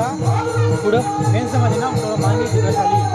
बघा पुढं फेन्समध्ये ना थोडं मागे तिकडं खाली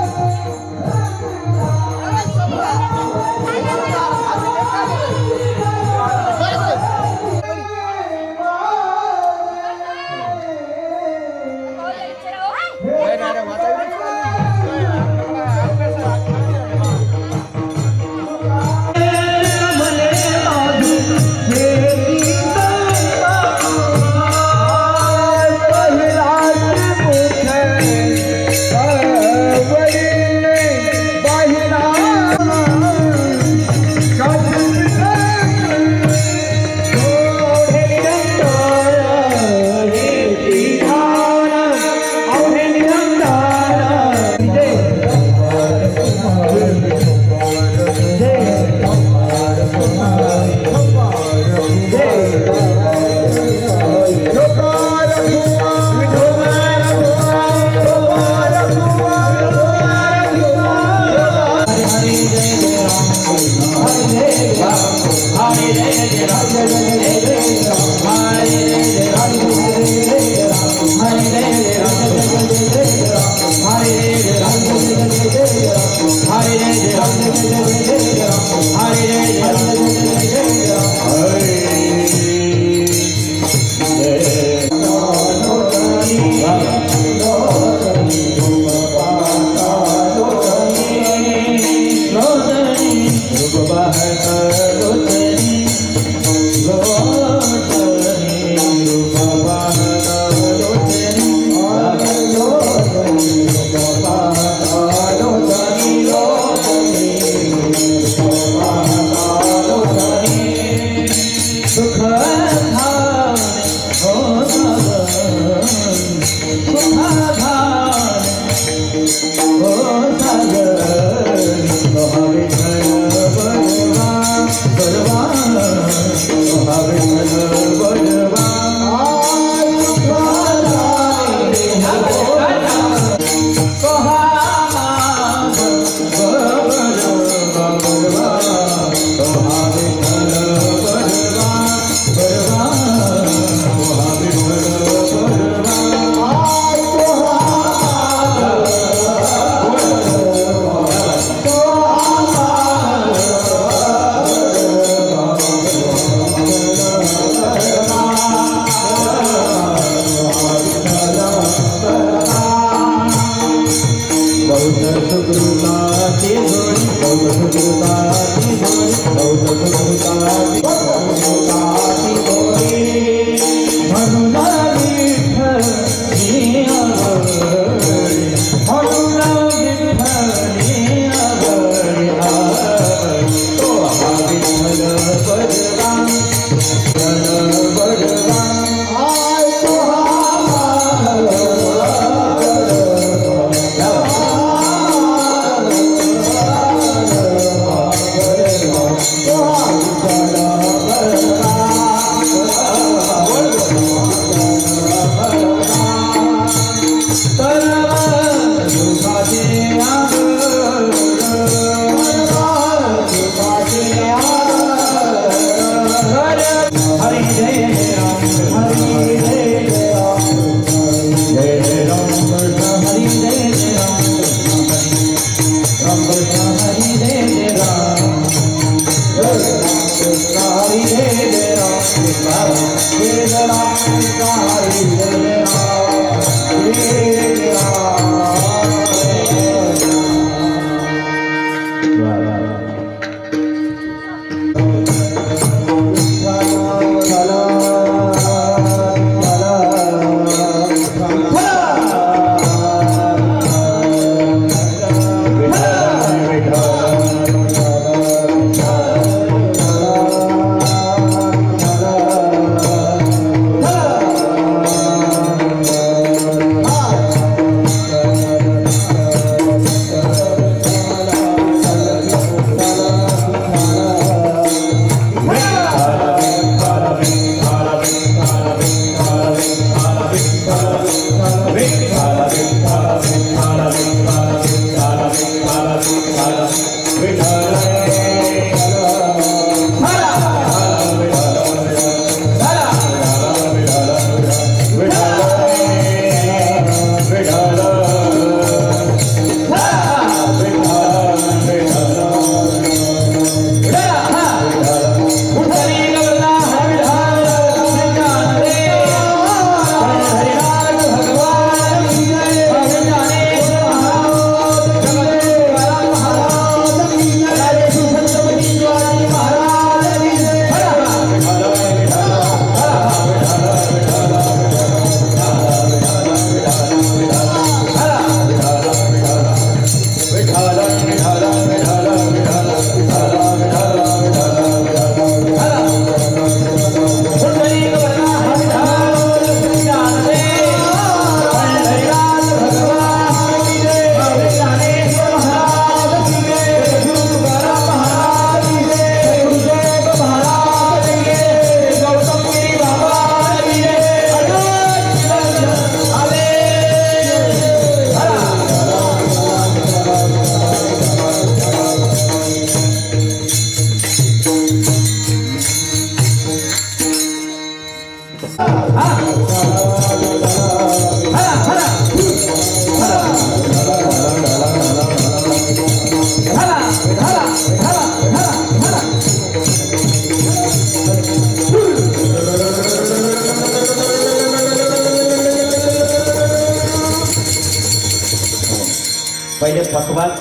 पहिले पकवास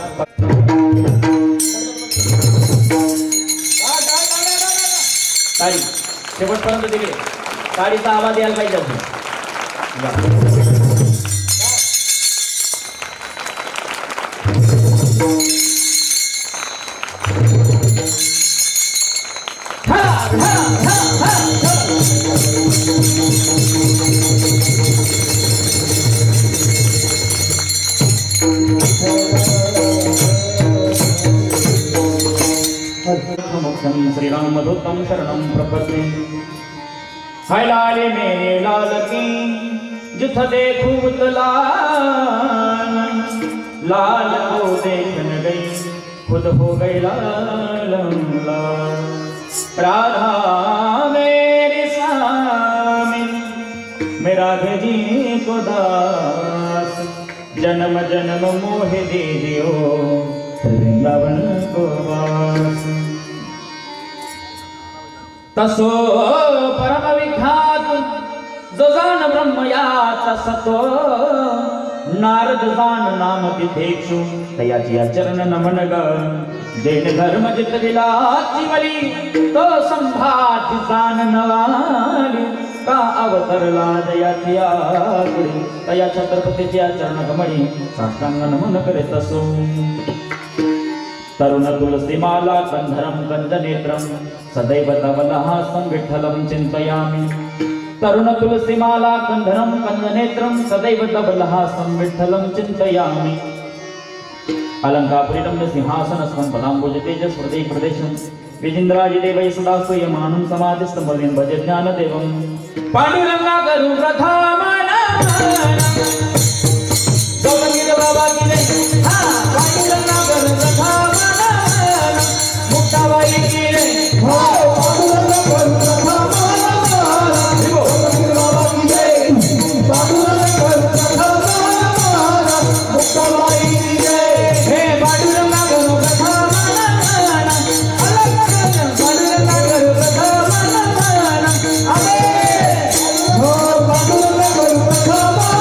ताडी शेवटपर्यंत तिकडे ताडीचा आवाज यायला पाहिजे अजून. श्रीराम मधुतम शरणम प्रपत्ति हाय लाले मेरे लाल की जिथ देखूं लाल लाल को देखन गई खुद हो गई लाल लाल राधा मेरी स्वामी मेरा जी को दास जन्म जन्म मोह दीजियो वृंदावन को वास तसो परम विख्यात जो जान ब्रह्म याचा सतो नारद जान नाम तिथेक्षु तयाची चरण नमन ग जैन धर्म जित दिलाची वली तो संभाती जान नवाली का अवतरला जयाची आकडी तया छत्रपतीच्या चरण कमळी साष्टांग नमन करे तसो तरुण तुलसी माला कंधरम कंदनेत्रम सदैव तवलहासं विठ्ठलं चिन्तयामि तरुण तुलसी माला कंधरम कंदनेत्रम सदैव तवलहासं विठ्ठलं चिन्तयामि अलंकापुरीतं सिंहासनस्थं पदाम्बुज तेजस हृदय प्रदेशं विजिन्द्राजिदेवै सदा स्तूयमानं समाधिस्थं भजेन भज ज्ञानदेवं पांडुरंगा करू प्रथमना गौतमीर बाबा की जय हा पांडुरंगा करू प्रथमना मुक्ताबाई की जय हो पांडुरंगा करू प्रथमना गौतमीर बाबा की जय पांडुरंगा करू प्रथमना मुक्ताबाई की जय हे पांडुरंगा करू प्रथमना पांडुरंगा करू प्रथमना अरे हो पांडुरंगा करू प्रथमना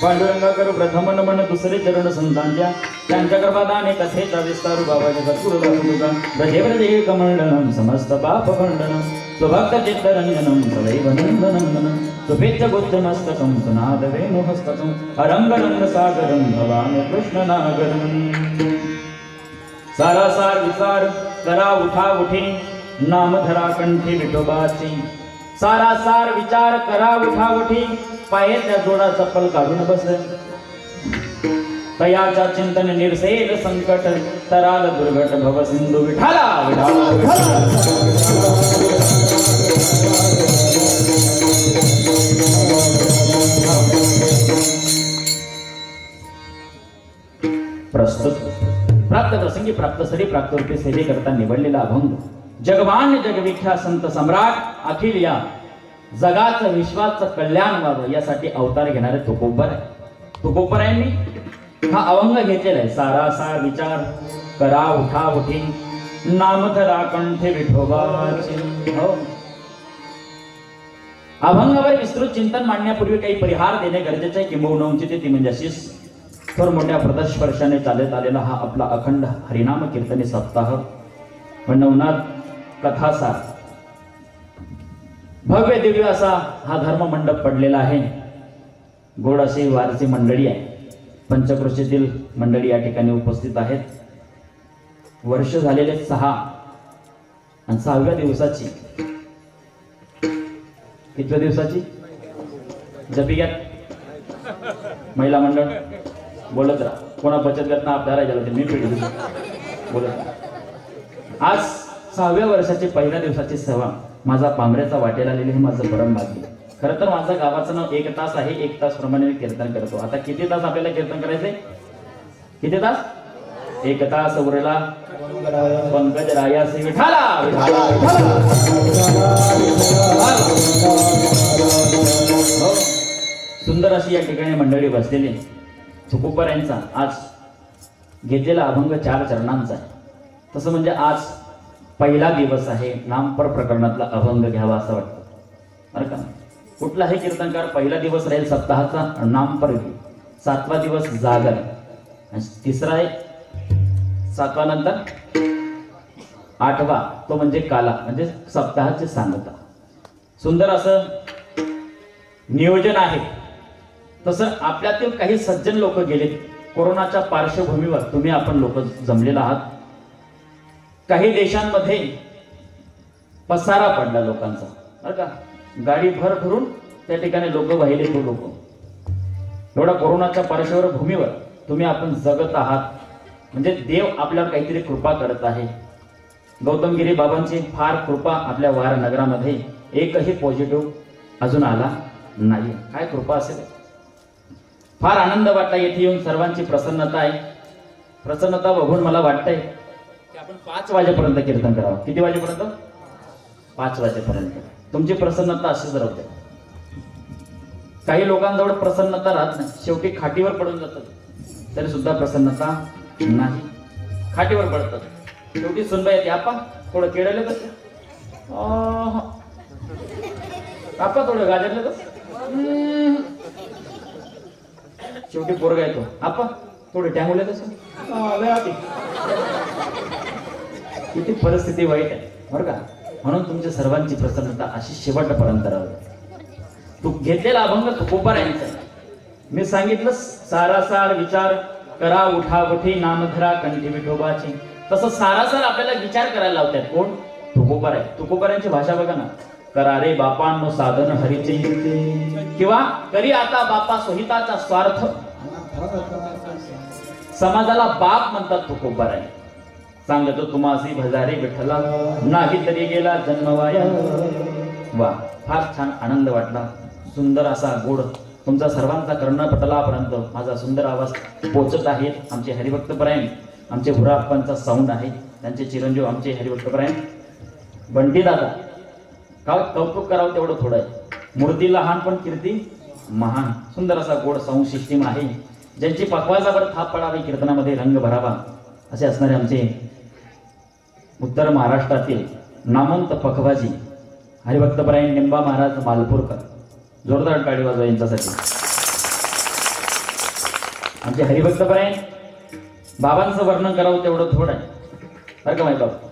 पांडुरंगा करू प्रथम नमन दुसरे चरण संतांच्या त्यांच्या गर्भादाने कथेचा विस्तारू बाबाच्या सत्पुरुषा तुका ब्रजे ब्रजे कमंडलम समस्त पाप खंडनम स्वभक्त चित्तरंजनम सदैव नंदनंदनम सुपेच्छ गुच्छ मस्तकम सुनाद वेणुहस्तकम अरंग रंग सागरम भवामि कृष्णनागरम सारा सार विचार करा उठा उठे नाम धरा कंठी विठोबाची सारा सार विचार करा उठा उठी पायाच्या जोडा चप्पल काढून बस तयाच्या चिंतन निर्सेल संकट तराल दुर्घट भव सिंधू विठाला प्रस्तुत प्राप्त प्रसंगी प्राप्त सरी प्राप्त रूपे सेवे करता निवडलेला अभंग जगवान जगविख्या संत सम्राट अखिल या जगाचं विश्वाचं कल्याण व्हावं यासाठी अवतार घेणारे तुकोबरायांनी हा अभंग घेतलेला आहे सारा सार विचार करा उठा उठी नाम धरा कंठे विठोबाचे हो अभंगावर विस्तृत चिंतन मांडण्यापूर्वी काही परिहार देणे गरजेचे आहे किंबहुना उंची ती म्हणजे अशीच थोर मोठ्या प्रदर्शपर्शाने चालत आलेला हा आपला अखंड हरिनाम कीर्तनी सप्ताह व नवनाथ कथासार भव्य दिव्य असा हा धर्म मंडप पडलेला आहे गोड अशी वारसी मंडळी आहे पंचक्रोशीतील मंडळी या ठिकाणी उपस्थित आहेत वर्ष झालेले 6 आणि 6व्या दिवसाची कितव्या दिवसाची जपियात महिला मंडळ बोलत राहा कोणा बचत गटना आपल्याला गेला मी पिढी बोलत. आज 6व्या वर्षाची पहिल्या दिवसाची सेवा माझा पांबऱ्याचा वाटेला आलेली हे माझं परम भाग्य. खरं तर माझं गावाचं नाव 1 तास आहे. 1 तास प्रमाणे मी कीर्तन करतो. आता किती तास आपल्याला कीर्तन करायचंय? किती तास? 1 तास उरला पंकज रायासी विठाला हो. सुंदर अशी या ठिकाणी मंडळी बसलेली. तुकोबर यांचा आज घेतलेला अभंग 4 चरणांचा आहे. तसं म्हणजे आज पहिला दिवस आहे. नामपर प्रकरणातला अभंग घ्यावा असं वाटतं बरं का. कुठलाही कीर्तनकार पहिला दिवस राहील सप्ताहाचा नामपर घेईल. 7वा दिवस जागर आणि तिसरा आहे 7वा नंतर 8वा तो म्हणजे काला म्हणजे सप्ताहाची सांगता. सुंदर असं नियोजन आहे. तसं आपल्यातील काही सज्जन लोक गेले. कोरोनाच्या पार्श्वभूमीवर तुम्ही आपण लोक जमलेला आहात. काही देशांमध्ये पसारा पडला लोकांचा बरं का. गाडी भरून त्या ठिकाणी लोक वाहिले. तो लोक एवढा कोरोनाच्या पार्श्वभूमीवर तुम्ही आपण जगत आहात म्हणजे देव आपल्यावर काहीतरी कृपा करत आहे. गौतमगिरी बाबांची फार कृपा आपल्या वार नगरामध्ये एकही पॉझिटिव्ह अजून आला नाही. काय कृपा असेल. फार आनंद वाटला येथे येऊन. सर्वांची प्रसन्नता आहे. प्रसन्नता बघून मला वाटतंय की आपण 5 वाजेपर्यंत कीर्तन करावं. किती वाजेपर्यंत? 5 वाजेपर्यंत. तुमची प्रसन्नता अशीच राहते. काही लोकांजवळ प्रसन्नता राहत नाही. शेवटी खाटीवर पडून जातात तरी सुद्धा प्रसन्नता नाही. खाटीवर पडतात. शेवटी सुनबाई येते. आपा थोडं केळलं कसं? आपा थोडं गाजरलं कसं? शेवटी पोरगा येतो. आपा थोडे टॅंगुले कसं? किती परिस्थिती वाईट आहे बरं का. म्हणून तुमच्या सर्वांची प्रसन्नता अशी शेवटपर्यंत राहू. तू घेतलेला अभंग तुकोबर यांचा आहे. मी सांगितलं सारासार विचार करा उठावठी नामधरा कंठी विठोबाची. तसं सारासार आपल्याला विचार करायला लावतात. कोण? तुकोबर आहे. तुकोबरांची भाषा बघा ना. करा रे बापांनो साधन हरीचे किंवा करी आता बापा सोहिताचा स्वार्थ. समाजाला बाप म्हणतात तुकोबर आहे. सांगतो तुम्हासी भजारे विठ्ठला नाही तरी गेला जन्मवाया. वा फार छान आनंद वाटला. सुंदर असा गोड तुमचा सर्वांचा कर्णपटलापर्यंत माझा सुंदर आवाज पोचत आहे. आमचे हरिभक्तपरायण आमचे भुराप्पांचा साऊंड आहे. त्यांचे चिरंजीव आमचे हरिभक्तपरायण बंटी दादा. का कौतुक करावं तेवढं थोडं आहे. मूर्ती लहान पण कीर्ती महान. सुंदर असा गोड साऊंड सिस्टीम आहे. ज्यांची पकवाजावर थाप पडावी कीर्तनामध्ये रंग भरावा असे असणारे आमचे उत्तर महाराष्ट्रातील नामवंत पखवाजी हरिभक्तपरायण निंबा महाराज मालपूरकर. जोरदार टाळी वाजवा यांच्यासाठी. आमचे हरिभक्तपरायण बाबांचं वर्णन करावं तेवढं थोडं आहे बरं का माहिती बाबा.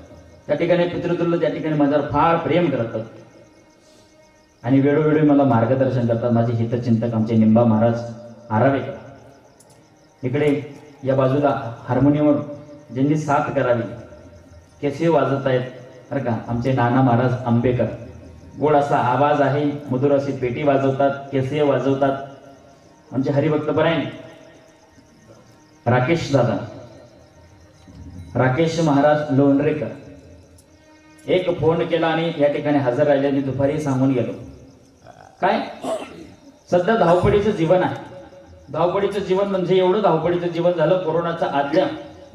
त्या ठिकाणी पितृतुल्य त्या ठिकाणी माझ्यावर फार प्रेम करतात आणि वेळोवेळी मला मार्गदर्शन करतात. माझे हितचिंतक आमचे निंबा महाराज आरावेकर. इकडे या बाजूला हार्मोनियमवर ज्यांनी साथ करावी केसे वाजत आहेत बरं का आमचे नाना महाराज आंबेकर. गोड असा आवाज आहे. मधुर अशी पेटी वाजवतात. केसे वाजवतात. आमचे हरिभक्तपरायण राकेश दादा राकेश महाराज लोणरेकर. एक फोन केला आणि या ठिकाणी हजर राहिले. आणि दुपारी सांगून गेलो. काय सध्या धावपळीचं जीवन आहे. धावपळीचं जीवन म्हणजे एवढं धावपळीचं जीवन झालं. कोरोनाच्या आदल्या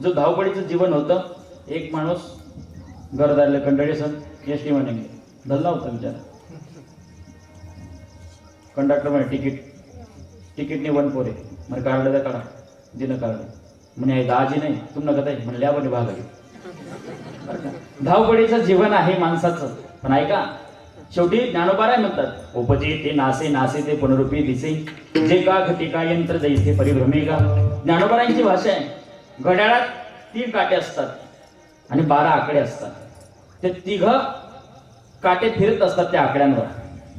जो धावपळीचं जीवन होतं. एक माणूस घरदारले कंटाळी सण एसटी म्हणे धल्ला होता विचार. कंडक्टर म्हणे तिकीटने 1 पोरे म्हणजे काढलं तर काढा जिनं काढलं म्हणे दाजी नाही तुम्हाला कथा म्हणले आपण भाग आहे. धावपळीचं जीवन आहे माणसाचं. पण ऐका शेवटी ज्ञानोबाराय म्हणतात उपजे ते नासे नासे ते पुनरुपी दिसे जे का घटिका यंत्र जैसे परिभ्रमे का. ज्ञानोबारायांची भाषा आहे. घड्याळात 3 काटे असतात आणि 12 आकडे असतात. ते 3 काटे फिरत असतात त्या आकड्यांवर.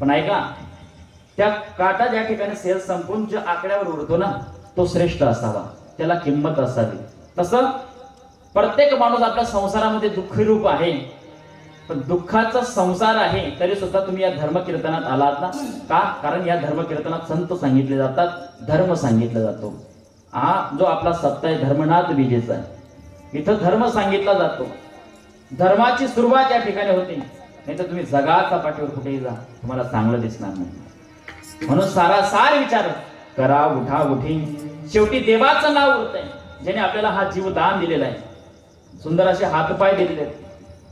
पण ऐका त्या काटा ज्या ठिकाणी सेल संपून ज्या आकड्यावर उडतो ना तो श्रेष्ठ असावा. त्याला किंमत असावी. तसं प्रत्येक माणूस आपल्या संसारामध्ये दुःखी रूप आहे. पण दुःखाचा संसार आहे तरी सुद्धा तुम्ही या धर्म कीर्तनात आलात ना. का? कारण या धर्म कीर्तनात संत सांगितले जातात. धर्म सांगितला जातो. हा जो आपला सप्ताह आहे धर्मनाथ बीजेचा आहे. इथं धर्म सांगितला जातो. धर्माची सुरुवात या ठिकाणी होते. नाही तर तुम्ही जगाचा पाठीवर कुठेही जा तुम्हाला चांगलं दिसणार नाही. म्हणून सारासार विचार करा, उठा उठी. शेवटी देवाचं नाव उरतंय ज्याने आपल्याला हा जीव दान दिलेला आहे. सुंदर असे हातपाय दिलेले आहेत.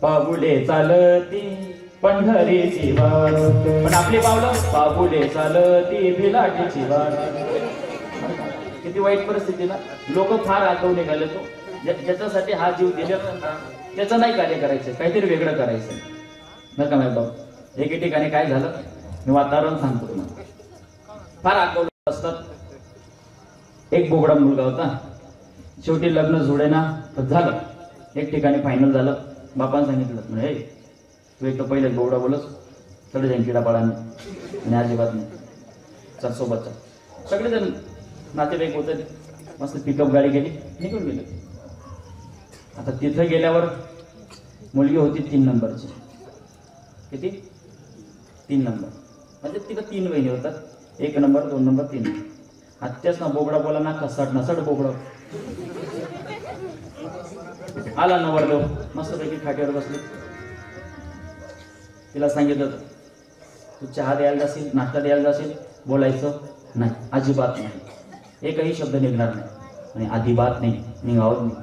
पाऊले चालती पंढरीची वाट, पण आपली पावलं पाऊले चालती भिलाटीची वाट. किती वाईट परिस्थिती ना. लोक फार आगाऊ निघाले. तो ज्याच्यासाठी हा जीव दिलेला त्याचं नाही कार्य करायचं, काहीतरी वेगळं करायचं. नका माहिती बाबा एके ठिकाणी काय झालं मी वातावरण सांगतो तुम्हाला. फार आगाऊ असतात. एक बोबडा मुलगा होता. शेवटी लग्न जुळेना तर झालं. एक ठिकाणी फायनल झालं. बापाने सांगितलं म्हणजे तू एक तर पहिले बोबडा बोलस चढे जाईन किडापाडाने आणि अजिबात नाही चल सोबतचा. सगळेजण नातेवाईक होते. मस्त पिकअप गाडी गेली निघून गेले. आता तिथं गेल्यावर मुलगी होती 3 नंबरची. किती? 3 नंबर. म्हणजे तिथं 3 बहिणी होतात. 1 नंबर 2 नंबर 3. आत्याच ना बोबडा बोला ना कसट नसट बोबडा आला नवरदेव मस्तपैकी खाट्यावर बसले. तिला सांगितलं तू चहा द्यायला जाशील, नाश्ता द्यायला जाशील, बोलायचं नाही, अजिबात नाही, एकही शब्द निघणार नाही आणि अजिबात नाही, निघावत नाही.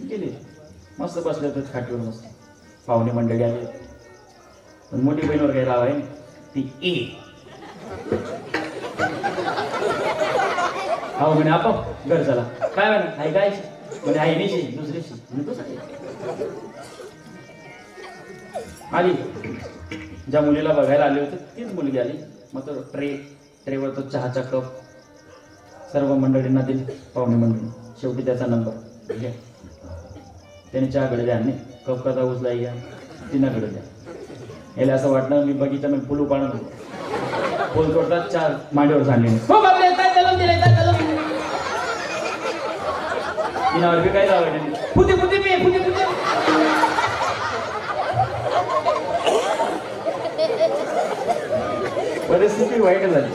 गेले मस्त बसले होते खाटीवर मस्त. पाहुणे मंडळी आले. पण मोठी बहिणीवर काही राव आहे ती ए हो म्हणे आपण घर चला. काय म्हणा आई काय म्हणजे आई निशी दुसरीशी आली. ज्या मुलीला बघायला आले होते तीच मुलगी आली. मग तो ट्रेवर तो चहाचा कप सर्व मंडळींना दिली. पाहुणे मंडळी. शेवटी त्याचा नंबर घ्या. त्याने चहाकडे द्या आणि कप कसा उचला घ्या तिनाकडे द्या. याला असं वाटलं मी बगीचा मी फुलू पाडत होतो. फुल तोडतात चार मांडीवर झाले. तिनावर बी काय जावं फुटी फुटी पे फुटी फुटी. परिस्थिती वाईट झाली.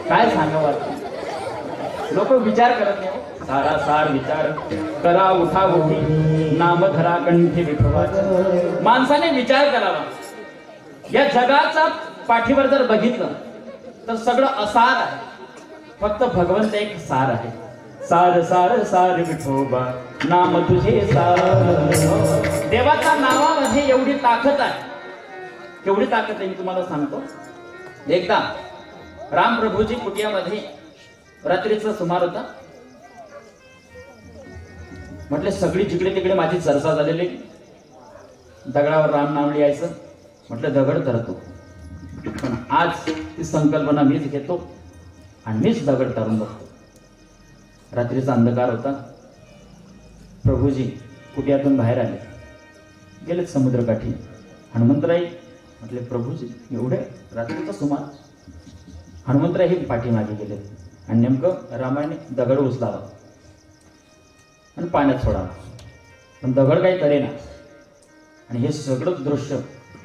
काय सांगावं. लोक विचार करत नाही. सारासार विचार करा, उठा उठी, नाम धरा कंठी विठोबाचं. माणसाने विचार करावा. या जगाचा पाठीवर जर बघितलं तर सगळं असार आहे. फक्त भगवंत एक सार आहे. सार सार सार विठोबा नाम तुझे सार. देवाच्या नावामध्ये एवढी ताकद आहे. केवढी ताकद आहे मी तुम्हाला सांगतो. एकदा राम प्रभूजी कुटियामध्ये रात्रीचा सुमार होता. म्हटले सगळी जिकडे तिकडे माझी चर्चा झालेली. दगडावर राम नाम लिहायचं. म्हटलं दगड तरतो. पण आज ती संकल्पना मीच घेतो आणि मीच दगड तरून बघतो. रात्रीचा अंधकार होता. प्रभूजी कुटियातून बाहेर आले. गेलेत समुद्रकाठी. हनुमंतराई म्हटले प्रभूजी एवढे रात्रीचा सुमार. हनुमंतराई हे पाठीमागे गेले आणि नेमकं रामायणे दगड उचलावा आणि पाण्यात सोडावा. पण दगड काही तरेना. आणि हे सगळं दृश्य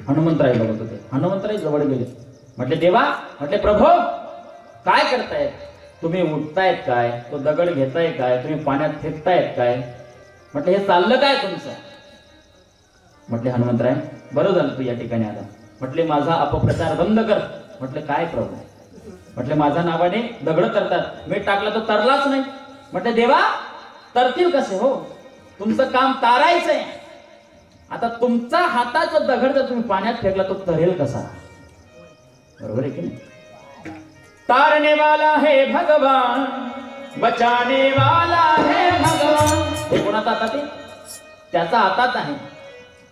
हनुमंतराई बघत होते. हनुमंतराई जवळ गेले. म्हटले देवा, म्हटले प्रभू काय करतायत तुम्ही? उठतायत काय? तो दगड घेताय काय? तुम्ही पाण्यात फेकतायत काय? म्हटले हे चाललं काय तुमचं? म्हटले हनुमंतराय बरं झालं तू या ठिकाणी आला. म्हटले माझा अपप्रचार बंद कर. म्हटले काय प्रभू? म्हटले माझ्या नावाने दगड तरतात. मीठ टाकलं तर तरलाच नाही. म्हटले देवा तरतील कसे हो? तुमचं काम तारायचंय. आता तुमचा हाताचा दगड जर तुम्ही पाण्यात फेकला तो तरेल कसा? बरोबर आहे की नाही? तारने वाला है भगवान, बचाने वाला है भगवान. हे कोणाचा हातात आहे? त्याचा हातात आहे.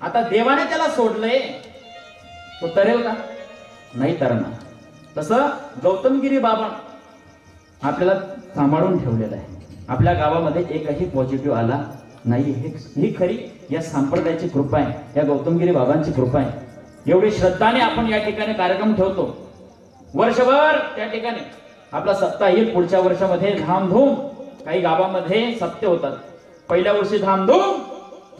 आता देवाने त्याला सोडलंय. तो तरेल का? नाही तरणार. तसं गौतमगिरी बाबा आपल्याला सांभाळून ठेवलेलं आहे. आपल्या गावामध्ये एकही पॉझिटिव्ह आला नाही. ही खरी या संप्रदायाची कृपा आहे. या गौतमगिरी बाबांची कृपा आहे. एवढी श्रद्धाने आपण या ठिकाणी कार्यक्रम ठेवतो. वर्षभर त्या ठिकाणी आपला सप्ताह येईल. पुढच्या वर्षामध्ये धामधूम. काही गावामध्ये सप्ते होतात. पहिल्या वर्षी धामधूम,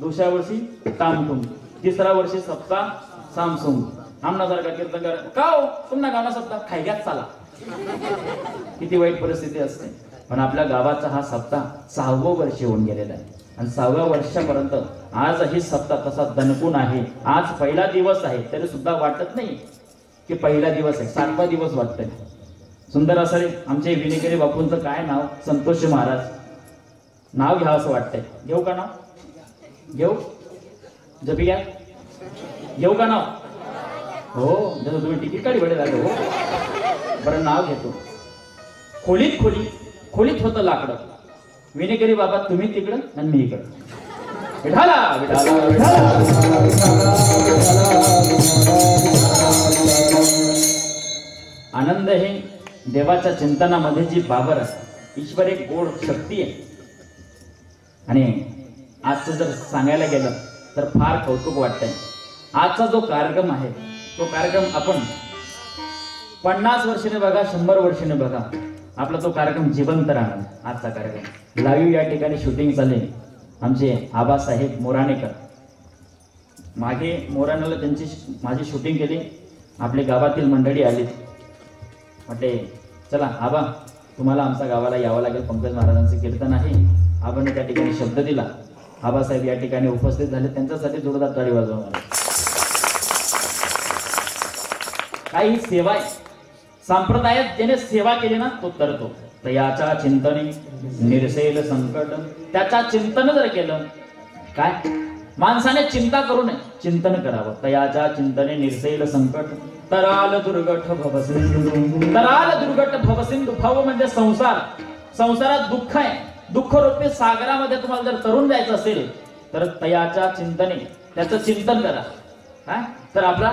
दुसऱ्या वर्षी तामधूम, तिसऱ्या वर्षी सप्ताह सामसूम. आमनासारखा कीर्तनकार का हो तुमना गावना सप्ताह खायग्यात चाला किती वाईट परिस्थिती असते. पण आपल्या गावाचा हा सप्ताह 6वं वर्ष होऊन गेलेला आहे आणि 6व्या वर्षापर्यंत आजही सप्ताह तसा दणकून आहे. आज पहिला दिवस आहे तरी सुद्धा वाटत नाही की पहिला दिवस आहे, 7वा दिवस वाटतंय. सुंदर असं आमचे विनेकरी बापूंचं काय नाव, संतोष महाराज. नाव घ्या असं वाटतंय. घेऊ का नाव? घेऊ जपी घ्या. घेऊ का नाव? हो, जसं तुम्ही तिकीट काढी बडे झाले. हो बरं, नाव घेतो. खोलीत खोलीत होतं लाकडं. विनेकरी बाबा तुम्ही तिकडं आणि मी इकडं. विठाला विठाला आनंद हे देवाच्या चिंतनामध्ये जी बाबर असते, ईश्वर एक गोड शक्ती आहे. आणि आजचं जर सांगायला गेलं तर फार कौतुक वाटतंय. आजचा जो कार्यक्रम आहे तो कार्यक्रम आपण 50 वर्षाने बघा, 100 वर्षाने बघा, आपला तो कार्यक्रम जिवंत राहणार. आजचा कार्यक्रम लाईव्ह या ठिकाणी शूटिंग चालले. आमचे आबासाहेब मोराणेकर मागे मोराण्याला त्यांची माझी शूटिंग केली. आपल्या गावातील मंडळी आली. म्हटले चला आबा तुम्हाला आमच्या गावाला यावं लागेल, पंकज महाराजांचे कीर्तन आहे. आबाने त्या ठिकाणी शब्द दिला. आबासाहेब या ठिकाणी उपस्थित झाले. त्यांच्यासाठी जोरदार टाळी वाजवा. काही सेवा आहे. संप्रदायात ज्याने सेवा केली ना तो तरतो. तयाच्या चिंतने निरसेल संकट. त्याच्या चिंतन जर केलं, काय माणसाने चिंता करू नये, चिंतन करावं. तयाच्या चिंतने निरसेल संकट. तराल दुर्गट भवसिंधू. तराल दुर्गट भवसिंधू. भव म्हणजे संसार. संसारात दुःख आहे. दुःख रूपी सागरामध्ये तुम्हाला जर तरुण जायचं असेल तर तयाच्या चिंतने, त्याचं चिंतन करा. काय तर आपला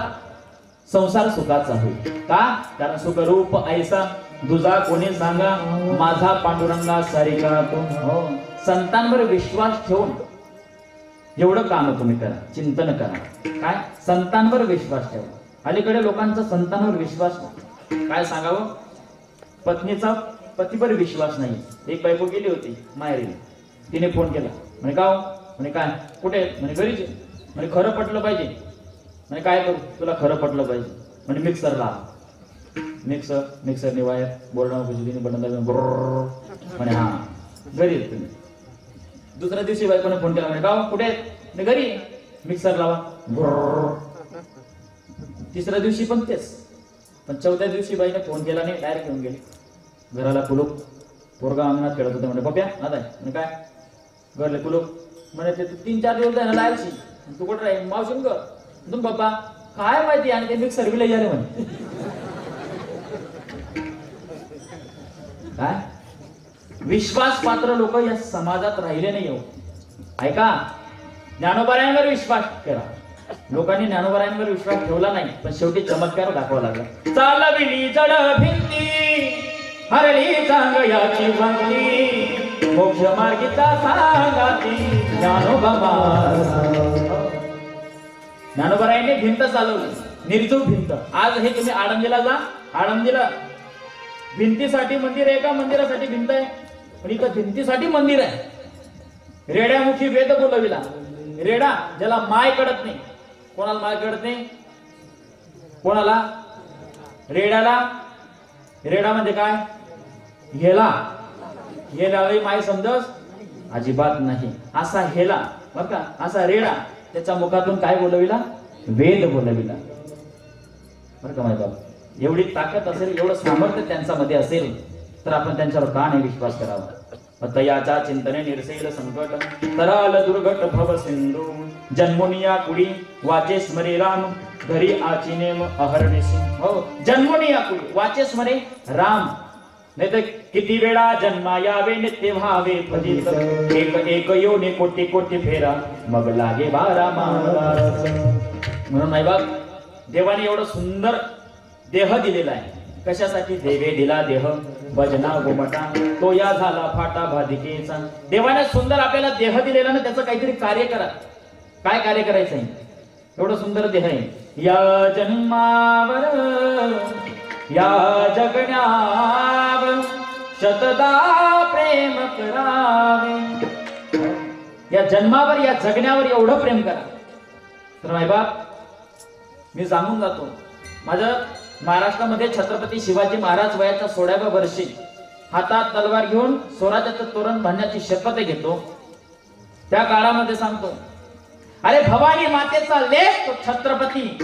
संसार सुखाचा होईल. का? कारण सुखरूप ऐसा दुजा कोणी सांगा, माझा पांडुरंगा सारिका तो. हो, संतांवर विश्वास ठेवून एवढं काम तुम्ही करा, चिंतन करा. काय? संतांवर विश्वास ठेवा. अलीकडे लोकांचा संतांवर विश्वास काय सांगावं, पत्नीचा पतीवर विश्वास नाही. एक बायको गेली होती माहेरी. तिने फोन केला. म्हणे का? म्हणे काय कुठे? म्हणे घरीच. म्हणे खरं पटलं पाहिजे. म्हणे काय करू? तुला खरं पटलं पाहिजे. म्हणजे मिक्सर लाव. मिक्सर निवाय बोलणं तिने बटन म्हणे हा घरी येत तुम्ही. दुसऱ्या दिवशी बायकोने फोन केला. म्हणे गाव कुठे आहेत? घरी. मिक्सर लावा. तिसऱ्या दिवशी पण तेच. पण 4थ्या दिवशी बाईने फोन केला नाही, डायरेक्ट घेऊन गेले घराला कुलूप. पोरगा अंगणात खेळत होता. म्हणजे पप्या आता म्हणे काय घरले कुलूप. म्हणे ते 3-4 दिवस आहे ना लायची. तू कुठं राहील? मावशीन ग तुम पप्पा काय माहिती. आणि ते मिक्सर बी लई आले म्हणे. काय विश्वास पात्र लोक या समाजात राहिले नाही. हो ऐका, ज्ञानोबारायांवर विश्वास करा. लोकांनी ज्ञानोबारायांवर विश्वास ठेवला नाही, पण शेवटी चमत्कार दाखवा लागला. चालविली जड भिंती हरली चांग याची भांगली, मोक्ष मार्गिता सांगाती ज्ञानोबा. ज्ञानोबारायांनी भिंत चालवली, निर्जीव भिंत. आज हे तुम्ही आळंदीला जा, आळंदीला भिंतीसाठी मंदिर आहे का मंदिरासाठी भिंत आहे? पण इथं भिंतीसाठी मंदिर आहे. रेड्यामुखी वेद बोलविला. रेडा ज्याला माय कळत नाही. कोणाला माय कळत नाही? कोणाला? रेड्याला. रेडा म्हणजे काय? हेला. हेलाही माय समजस अजिबात नाही. असा हेला बर का, असा रेडा. त्याच्या मुखातून काय बोलविला? वेद बोलविला बर का माय बाबा. एवढी ताकद असेल, एवढं सामर्थ्य त्यांच्यामध्ये असेल तर आपण त्यांच्यावर का नाही विश्वास करावा. तयाच्या चिंतने निरसेल संकट. तराल दुर्गट भव सिंधू. जन्मोनिया कुडी वाचे स्मरे राम. घरी आचिनेम अहर्निशी. हो, जन्मोनिया कुडी वाचे स्मरे राम. नाही तर किती वेळा जन्मा यावे नित्य व्हावे फजित. एक एक योनी कोटी कोटी फेरा मग लागे बारा माला. म्हणून नाही बाप, देवाने एवढं सुंदर देह दिलेला आहे. कशासाठी? देवे दिला देह भजना गोमटा, तो या झाला फाटा भादिकेचा. देवाने सुंदर आपल्याला देह दिलेला ना, त्याचं काहीतरी कार्य करा. काय कार्य करायचं आहे? एवढं सुंदर देह आहे. या जन्मावर या जगण्यावर शतदा प्रेम करावे. या जन्मावर या जगण्यावर एवढं प्रेम करा. तर माय बाप, मी सांगून जातो, माझं महाराष्ट्रामध्ये छत्रपती शिवाजी महाराज वयाच्या 16व्या वर्षी हातात तलवार घेऊन स्वराज्याचं तोरण बांधण्याची शपथ घेतो. त्या काळामध्ये सांगतो, अरे भवानी मातेचा लेख तो छत्रपती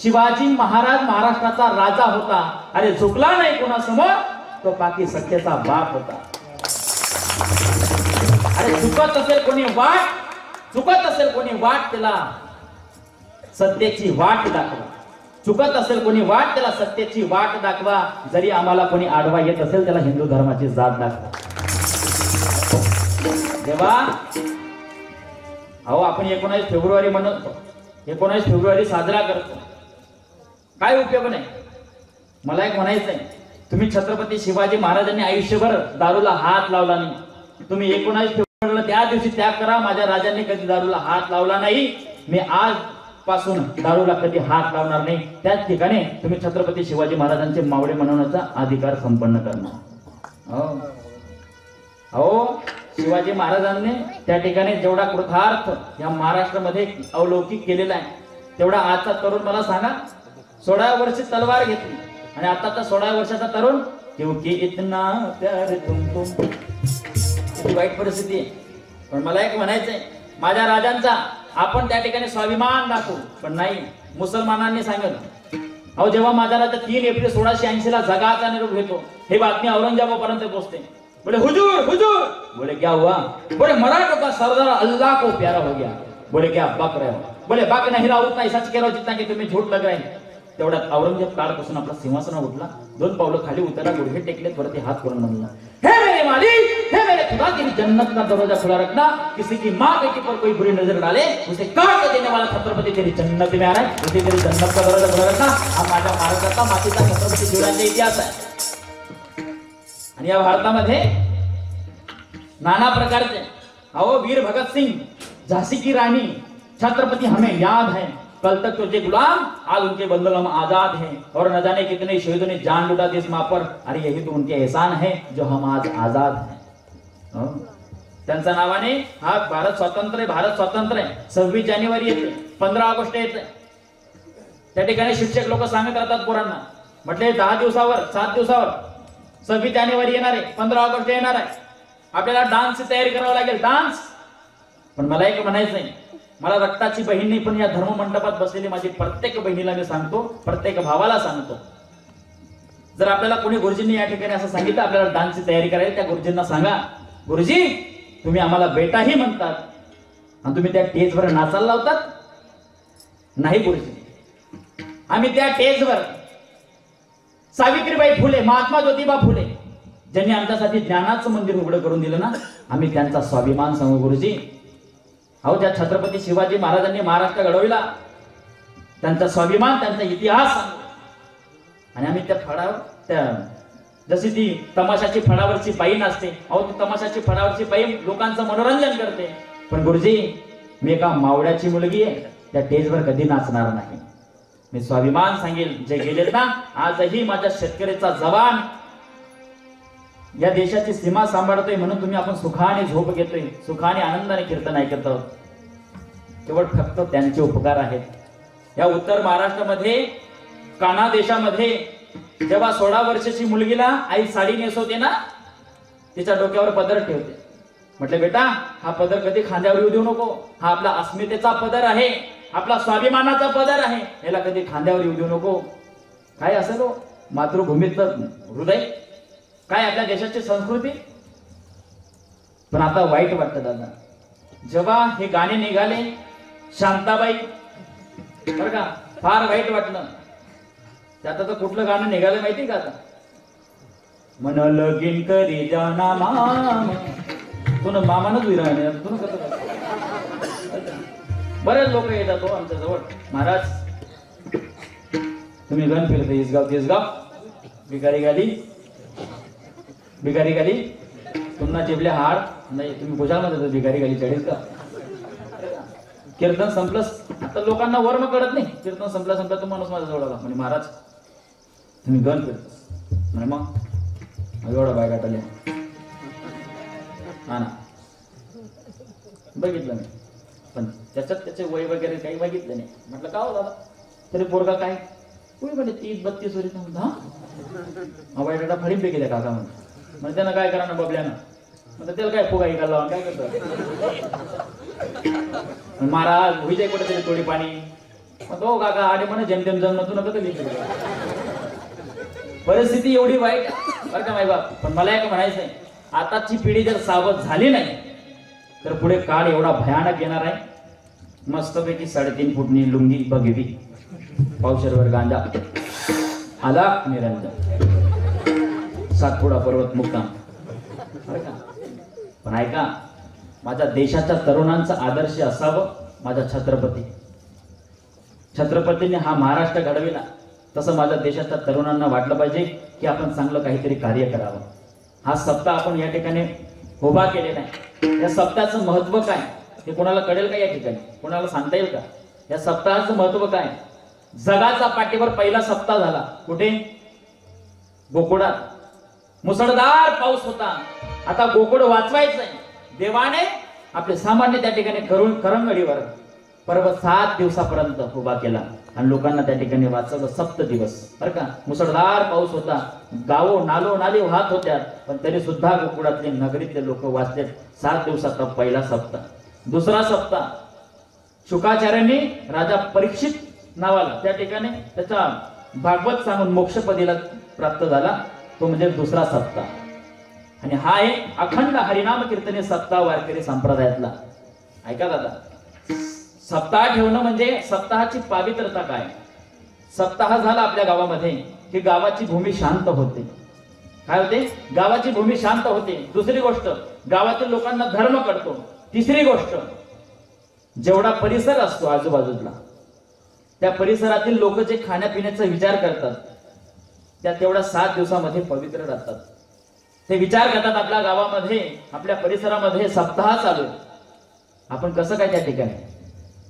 शिवाजी महाराज महाराष्ट्राचा राजा होता. अरे झुकला नाही कोणासमोर, तो बाकी सत्तेचा बाप होता. अरे चुकत असेल कोणी वाट त्याला सत्तेची वाट दाखवा. चुकत असेल कोणी वाट त्याला सत्तेची वाट दाखवा. जरी आम्हाला कोणी आडवा येत असेल त्याला हिंदू धर्माची जात दाखवा. जेव्हा आपण 19 फेब्रुवारी म्हणतो, 19 फेब्रुवारी साजरा करतो, काय उपयोग नाही. मला एक म्हणायचंय, तुम्ही छत्रपती शिवाजी महाराजांनी आयुष्यभर दारूला हात लावला नाही. तुम्ही 19 फेब्रुवारीला त्या दिवशी त्याग करा. माझ्या राजांनी कधी दारूला हात लावला नाही. मी आज पासून दारूला कधी हात लावणार नाही. त्याच ठिकाणी तुम्ही छत्रपती शिवाजी महाराजांचे मावळे मनवण्याचा अधिकार संपन्न करणार. हो शिवाजी महाराजांनी त्या ठिकाणी जेवढा कृतार्थ या महाराष्ट्रामध्ये अवलौकिक केलेला आहे, तेवढा आजचा तरुण मला सांगा. 16 वर्षी तलवार घेतली आणि आताचा 16 वर्षाचा तरुण क्योंकि इतना प्यार तुमको. किती वाईट परिस्थिती आहे. पण मला एक म्हणायचंय, माझ्या राजांचा आपण त्या ठिकाणी स्वाभिमान दाखवू, पण नाही. मुसलमानांनी सांगितलं, जेव्हा माझा राजा 3 एप्रिल 1680 ला जगाचा निरोप घेतो, हे बातमी औरंगजेबापर्यंत पोहोचते. बोले हुजूर हुजूर. बोले क्या हुआ? बोले मराठों का सरदार अल्लाह को प्यारा हो गया. बोले क्या बक रहे हो? बोले बक नहीं रहा, उतना ही सच कह रहा हूं जितना कि तुम्हें झूठ लग रहा है. तेवढ्यात औरंगजेब काळपासून आपला सिंहासनावर उठला, 2 पावलं खाली उतरला, गुडघे टेकले, वरती हात करून म्हणला, हे मेरे मालिक, हे मेरे खुदा, तेरी जन्नत का दरवाजा खुला रखना. किसी की माँ बेटी पर कोई बुरी नजर डाले उसे काट के देने वाला छत्रपती तेरी जन्नत में आ रहा है. उसे तेरी जन्नत का दरवाजा खुला रखना. हा माझ्या महाराष्ट्राचा मातीचा छत्रपती शिवरायांचा इतिहास आहे. आणि या भारतामध्ये नाना प्रकारचे वीर भगत सिंह, झांसी की रानी, छत्रपती हमें याद है, कल तक तो जे गुलाम आज उनके बंधुओं हम आजाद हैं, और न जाने कितने शहीदों ने जान लुटा दी इस माँ पर. अरे यही तो उनके एहसान है जो हम आज आजाद हैं. त्यांच्या नावाने हा भारत स्वतंत्र आहे. भारत स्वतंत्र आहे. 26 जानेवारी येते, 15 ऑगस्ट येते. त्या ठिकाणी शिक्षक लोक सांगत राहतात पोरांना, म्हटले 10 दिवसावर 7 दिवसावर 26 जानेवारी येणार आहे, 15 ऑगस्ट येणार आहे, आपल्याला डान्सची तयारी करावी लागेल. डान्स. पण मला एक म्हणायचंय, मला रक्ताची बहीण नाही, पण या धर्म मंडपात बसलेली माझी प्रत्येक बहिणीला मी सांगतो, प्रत्येक भावाला सांगतो, जर आपल्याला कोणी गुरुजींनी या ठिकाणी असं सांगितलं आपल्याला डान्सची तयारी करायची, त्या गुरुजींना सांगा, गुरुजी तुम्ही आम्हाला बेटाही म्हणतात आणि तुम्ही त्या स्टेजवर नाचायला लावतात. नाही गुरुजी, आम्ही त्या स्टेजवर सावित्रीबाई फुले, महात्मा ज्योतिबा फुले ज्यांनी आमच्यासाठी ज्ञानाचं मंदिर उघडं करून दिलं ना, आम्ही त्यांचा स्वाभिमान सांगू गुरुजी. ज्या छत्रपती शिवाजी महाराजांनी महाराष्ट्र घडविला त्यांचा स्वाभिमान, त्यांचा इतिहास सांगू. आणि आम्ही त्या फळावर, त्या जशी ती तमाशाची फळावरची बाई नाचते, ती तमाशाची फळावरची बाई लोकांचं मनोरंजन करते. पण गुरुजी मी एका मावळ्याची मुलगी आहे, त्या स्टेजवर कधी नाचणार नाही. मी स्वाभिमान सांगेल, जे गेलेत ना, आजही माझ्या शेतकऱ्याचा जवान या देशाची सीमा सांभाळतोय म्हणून तुम्ही आपण सुखाने झोप घेतोय, सुखाने आनंदाने कीर्तन ऐकत आहोत, केवळ फक्त त्यांचे उपकार आहेत. या उत्तर महाराष्ट्रामध्ये काना देशामध्ये जेव्हा 16 वर्षाची मुलगीला आई साडी नेसवते ना, तिच्या डोक्यावर पदर ठेवते. म्हटले बेटा हा पदर कधी खांद्यावर येऊ देऊ नको, हा आपला अस्मितेचा पदर आहे, आपला स्वाभिमानाचा पदर आहे, याला कधी खांद्यावर येऊ देऊ नको. काय असेल हो मातृभूमीचं हृदय, काय आपल्या देशाची संस्कृती. पण आता वाईट वाटतं दादा, जेव्हा हे गाणे निघाले शांताबाई, बरं का, फार वाईट वाटलं. त्यात आता कुठलं गाणं निघालं माहिती का? आता मन लगीन करी जाना मामा, तुन मामानच विराणे तुन कसं. बरेच लोक येतात हो आमच्या जवळ, महाराज तुम्ही गण फिरते इसगाव तेसगाव, भिकारी गाली तुम्हाला जेवले हाड नाही, तुम्ही भुजामध्ये भिकारी गाली चढील का? कीर्तन संपलं, आता लोकांना वर्म कळत नाही. कीर्तन संपलं तो माणूस माझ्या जवळ आला, म्हणजे महाराज तुम्ही गण फिरता म्हणे, मग एवढा बाय गाठले हा ना, बघितलं मी, पण त्याच्यात त्याचे वय वगैरे काही बघितलं नाही. म्हटलं का हो दादा, तरी पोरगा काय कोणी म्हणे 30-32 वर्ष म्हणतो हा वाईटा फळी पे गेल्या काका म्हणजे त्यांना काय करा ना बबल्यानं म्हणजे त्याला काय फुगाई का लावून काय करतो महाराज होई कुठेतरी थोडी पाणी मग हो काका आडे म्हणे जेमतेम जमणं तू नका लिहितो परिस्थिती एवढी वाईट बरं का माई बाप पण मला एक म्हणायचंय आताची पिढी जर सावध झाली नाही तर पुढे काळ एवढा भयानक येणार आहे मस्तपैकी 3.5 फुटनी लुंगी बघितली पावशेरवर गांजा आला निरंजन सातपुडा पर्वत मुक्काम बरं का पण ऐका माझ्या देशाच्या तरुणांचा आदर्श असावं माझा छत्रपतींनी हा महाराष्ट्र घडविला तसं माझ्या देशाच्या तरुणांना वाटलं पाहिजे की आपण चांगलं काहीतरी कार्य करावं हा सप्ताह आपण या ठिकाणी उभा केलेला आहे या सप्ताहाचं महत्व काय हे कोणाला कळेल का या ठिकाणी कोणाला सांगता येईल का या सप्ताहाचं महत्व काय जगाचा पाठीवर पहिला सप्ताह झाला कुठे गोकुळात मुसळधार पाऊस होता आता गोकुळ वाचवायचंय देवाने आपले सामान्य त्या ठिकाणी करंगडीवर पर्व 7 दिवसापर्यंत उभा केला आणि लोकांना त्या ठिकाणी वाचवलं 7 दिवस बरं का मुसळधार पाऊस होता गावो नालो नाली वाहत होत्या पण तरी सुद्धा गोकुळातले नगरीतले लोक वाचले 7 दिवसाचा पहिला सप्ताह दुसरा सप्ताह शुकाचार्यांनी राजा परीक्षित नावाला त्या ठिकाणी त्याचा भागवत सांगून मोक्षपदीला प्राप्त झाला तो म्हणजे दुसरा सप्ताह आणि हा एक अखंड हरिनाम कीर्तने सप्ताह वारकरी संप्रदायातला ऐका दादा सप्ताह ठेवणं म्हणजे सप्ताहाची पावित्रता काय सप्ताह झाला आपल्या गावामध्ये की गावाची भूमी शांत होते काय होते गावाची भूमी शांत होते दुसरी गोष्ट गावातील लोकांना धर्म कळतो तिसरी गोष्ट जेवढा परिसर असतो आजूबाजूला त्या परिसरातील लोक जे खाण्यापिण्याचा विचार करतात त्या तेवढ्या 7 दिवसामध्ये पवित्र राहतात ते विचार करतात आपल्या गावामध्ये आपल्या परिसरामध्ये सप्ताह चालू आपण कसं काय त्या ठिकाणी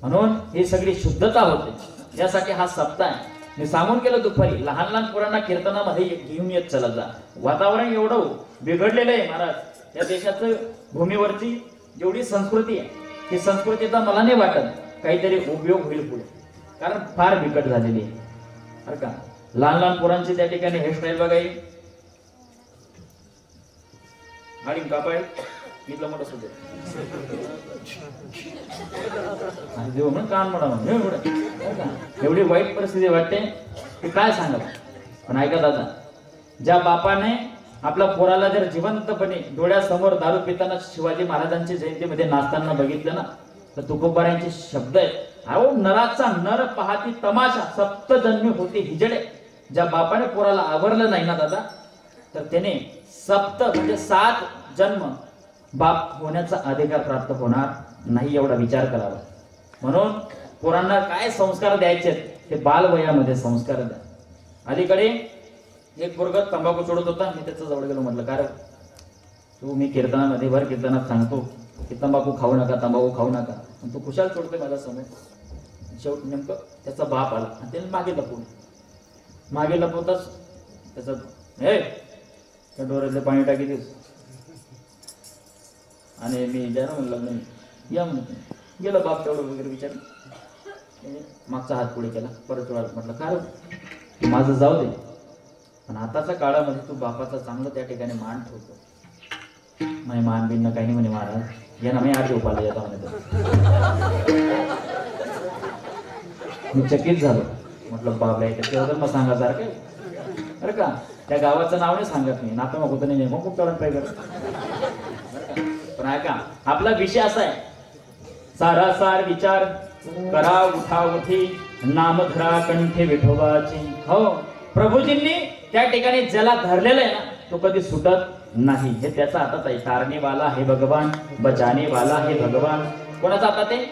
म्हणून ही सगळी शुद्धता होते यासाठी हा सप्ताह आहे मी सांगून केलं दुपारी लहान लहान पोरांना कीर्तनामध्ये घेऊन येत चलत जा वातावरण एवढं बिघडलेलं आहे महाराज या देशाचं भूमीवरची जेवढी संस्कृती आहे ती संस्कृतीचा मला नाही वाटत काहीतरी उपयोग होईल पुढे कारण फार बिकट झालेली आहे बरं का लहान लहान पोरांची त्या ठिकाणी हेअरस्टाईल बघाई आणि कापाय इथलं मोठं सुद्धा देव म्हणून कान म्हणा एवढी वाईट परिस्थिती वाटते की काय सांगा पण ऐका दादा ज्या बापाने आपल्या पोराला जर जिवंतपणे डोळ्यासमोर दारू पिताना शिवाजी महाराजांची जयंतीमध्ये नाचताना बघितलं ना तर तुकोबारांचे शब्द आहेत अहो नराचा नर पाहती तमाशा 7 जन्मी होते हिजडे ज्या बापाने पोराला आवरलं नाही ना दादा तर त्याने 7 म्हणजे 7 जन्म बाप होण्याचा अधिकार प्राप्त होणार नाही एवढा विचार करावा म्हणून पोरांना काय संस्कार द्यायचे ते बालवयामध्ये संस्कार द्या अलीकडे एक पोरगा तंबाखू सोडत होता मी त्याच्या जवळ गेलो म्हटलं कारण तू मी कीर्तनामध्ये भर कीर्तनात सांगतो की तंबाखू खाऊ नका तू खुशाल सोडतोय माझ्या समोर शेवट नेमकं त्याचा बाप आला आणि त्याने मागे लपवताच त्याचं हे त्या डोळ्यातले पाणी टाकी देस आणि मी ज्या म्हणलं या म्हणत गेलं बाप तेवढं वगैरे विचार मागचा हात पुढे केला परत म्हटलं काय माझं जाऊ दे पण आताच्या काळामध्ये तू बापाचा चांगलं त्या ठिकाणी मान ठेवतो म्हणे मान बिन काही नाही म्हणे महाराज या ना मी आज उपाला येतो म्हणे मी चकित झालो म्हटलं बाबा त्याच्याबद्दल मग सांगा सारखं बरं का त्या गावाचं नाव नाही सांगत मी नातं मग होतं नाही मग खूप कळण पाहिजे पण ऐका आपला विषय असा आहे सारासार विचार करा उठाउठी नामधरा कंठे विठोबाची हो प्रभूजींनी त्या ठिकाणी ज्याला धरलेलं आहे ना तो कधी सुटत नाही हे त्याचा हातात आहे तारणे वाला हे भगवान बचाने वाला हे भगवान कोणाचा हातात आहे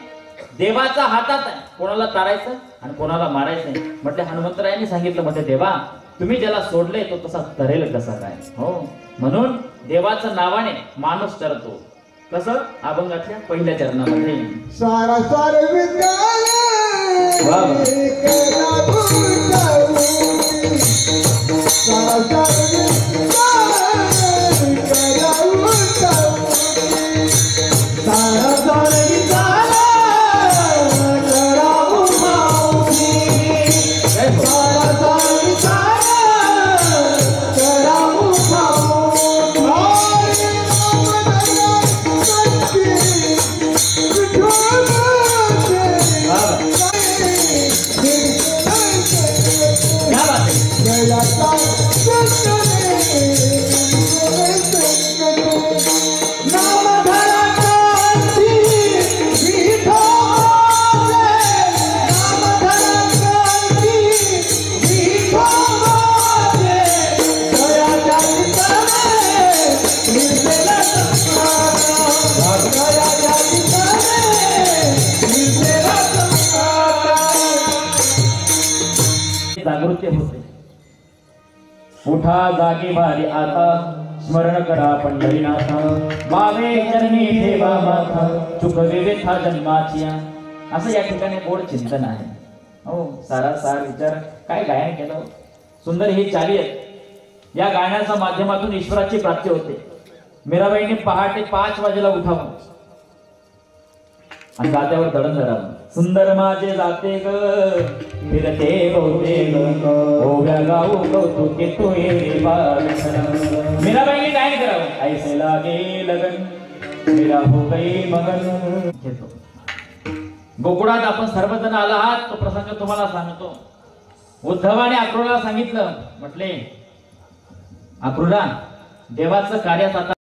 देवाचा हातात आहे कोणाला तारायचं आणि कोणाला मारायचं नाही म्हटले हनुमंतरायांनी सांगितलं म्हटलं देवा तुम्ही ज्याला सोडले तो तसा तरेल कसा काय हो म्हणून देवाच्या नावाने माणूस तरतो कसं अभंगातल्या पहिल्या चरणामध्ये सारा सार सारा उठा जागे भारी आता स्मरण करा पंढरीनाथ मावे चरणी ठेवा माथा चुकवे व्यथा जन्माची असं या ठिकाणी गोड चिंतन आहे. हो सारा सार विचार काय गायन केलं सुंदर ही चाली आहेत. या गाण्याच्या माध्यमातून ईश्वराची प्राप्ती होते. मीराबाईंनी पहाटे 5 वाजेला उठावं आणि जात्यावर दळण धरावं. सुंदर माझे जाते ग फिरते बहुते ग ओव्या गाऊ कौतुके तो ये मीराबाईंनी गायन करावं. ऐसे लागे लगन मीरा हो गई मगन. घेतो गोकुळात आपण सर्वजण आला आहात तो प्रसंग तुम्हाला सांगतो. उद्धवाने अक्रूराला सांगितलं म्हटले अक्रूरा देवाचं कार्य आता